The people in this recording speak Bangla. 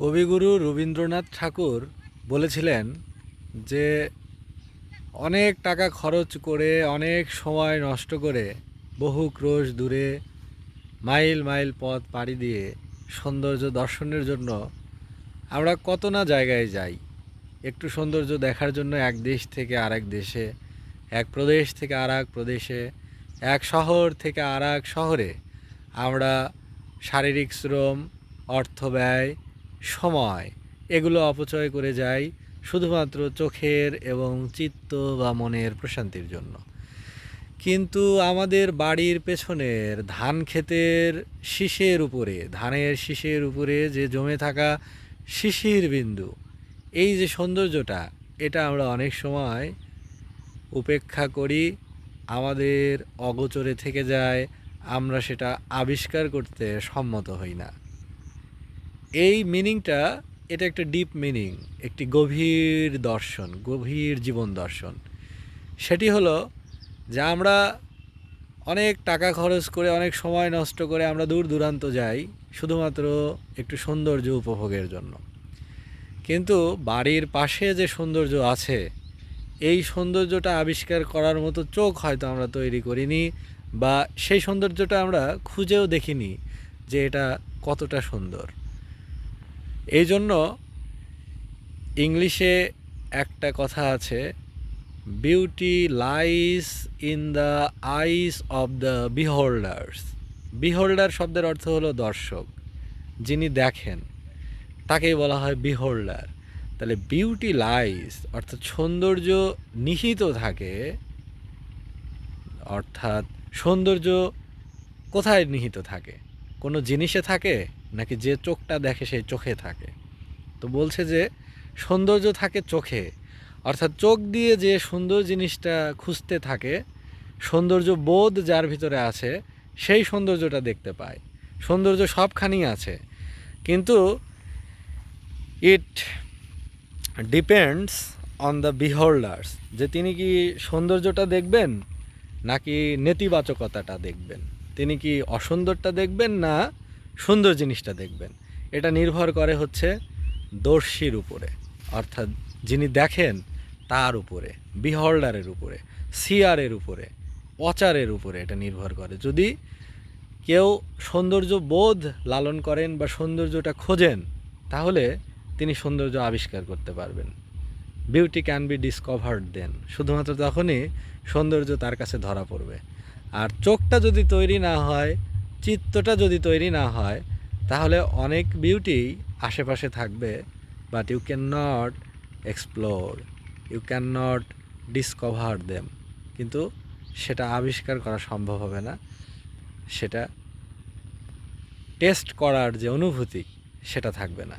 কবিগুরু রবীন্দ্রনাথ ঠাকুর বলেছিলেন যে অনেক টাকা খরচ করে অনেক সময় নষ্ট করে বহু ক্রোশ দূরে মাইল মাইল পথ পাড়ি দিয়ে সৌন্দর্য দর্শনের জন্য আমরা কত না জায়গায় যাই। একটু সৌন্দর্য দেখার জন্য এক দেশ থেকে আরেক দেশে, এক প্রদেশ থেকে আর এক প্রদেশে, এক শহর থেকে আর এক শহরে আমরা শারীরিক শ্রম, অর্থ ব্যয়, সময় এগুলো অপচয় করে যাই শুধুমাত্র চোখের এবং চিত্ত বা মনের প্রশান্তির জন্য। কিন্তু আমাদের বাড়ির পেছনের ধান ক্ষেতের শীষের উপরে, ধানের শীষের উপরে যে জমে থাকা শিশির বিন্দু, এই যে সৌন্দর্যটা, এটা আমরা অনেক সময় উপেক্ষা করি, আমাদের অগোচরে থেকে যায়, আমরা সেটা আবিষ্কার করতে সম্মত হই না। এই মিনিংটা, এটা একটা ডিপ মিনিং, একটি গভীর দর্শন, গভীর জীবন দর্শন। সেটি হলো যে আমরা অনেক টাকা খরচ করে, অনেক সময় নষ্ট করে আমরা দূর দূরান্ত যাই শুধুমাত্র একটু সৌন্দর্য উপভোগের জন্য। কিন্তু বাড়ির পাশে যে সৌন্দর্য আছে, এই সৌন্দর্যটা আবিষ্কার করার মতো চোখ হয়তো আমরা তৈরি করিনি, বা সেই সৌন্দর্যটা আমরা খুঁজেও দেখিনি যে এটা কতটা সুন্দর। এই জন্য ইংলিশে একটা কথা আছে, beauty lies in the eyes of the beholders. Beholder শব্দের অর্থ হলো দর্শক, যিনি দেখেন, তাকেই বলা হয় বিহোল্ডার। তাহলে বিউটি লাইস অর্থাৎ সৌন্দর্য নিহিত থাকে, অর্থাৎ সৌন্দর্য কোথায় নিহিত থাকে? কোনো জিনিসে থাকে, নাকি যে চোখটা দেখে সেই চোখে থাকে? তো বলছে যে সৌন্দর্য থাকে চোখে, অর্থাৎ চোখ দিয়ে যে সুন্দর জিনিসটা খুঁজতে থাকে, সৌন্দর্য বোধ যার ভিতরে আছে, সেই সৌন্দর্যটা দেখতে পায়। সৌন্দর্য সবখানেই আছে, কিন্তু ইট ডিপেন্ডস অন দ্য বিহোল্ডার্স, যে তিনি কি সৌন্দর্যটা দেখবেন নাকি নেতিবাচকতাটা দেখবেন, তিনি কি অসুন্দরটা দেখবেন না সুন্দর জিনিসটা দেখবেন। এটা নির্ভর করে হচ্ছে দর্শীর উপরে, অর্থাৎ যিনি দেখেন তার উপরে, বিহোল্ডারের উপরে, সিয়ারের উপরে, ওয়াচারের উপরে এটা নির্ভর করে। যদি কেউ সৌন্দর্য বোধ লালন করেন বা সৌন্দর্যটা খোঁজেন, তাহলে তিনি সৌন্দর্য আবিষ্কার করতে পারবেন। বিউটি ক্যান বি ডিসকভার্ড দেন, শুধুমাত্র তখনই সৌন্দর্য তার কাছে ধরা পড়বে। আর চোখটা যদি তৈরি না হয়, চিত্তটা যদি তৈরি না হয়, তাহলে অনেক বিউটি আশেপাশে থাকবে, but you can not explore, you can not discover them, কিন্তু সেটা আবিষ্কার করা সম্ভব হবে না, সেটা টেস্ট করার যে অনুভূতি, সেটা থাকবে না।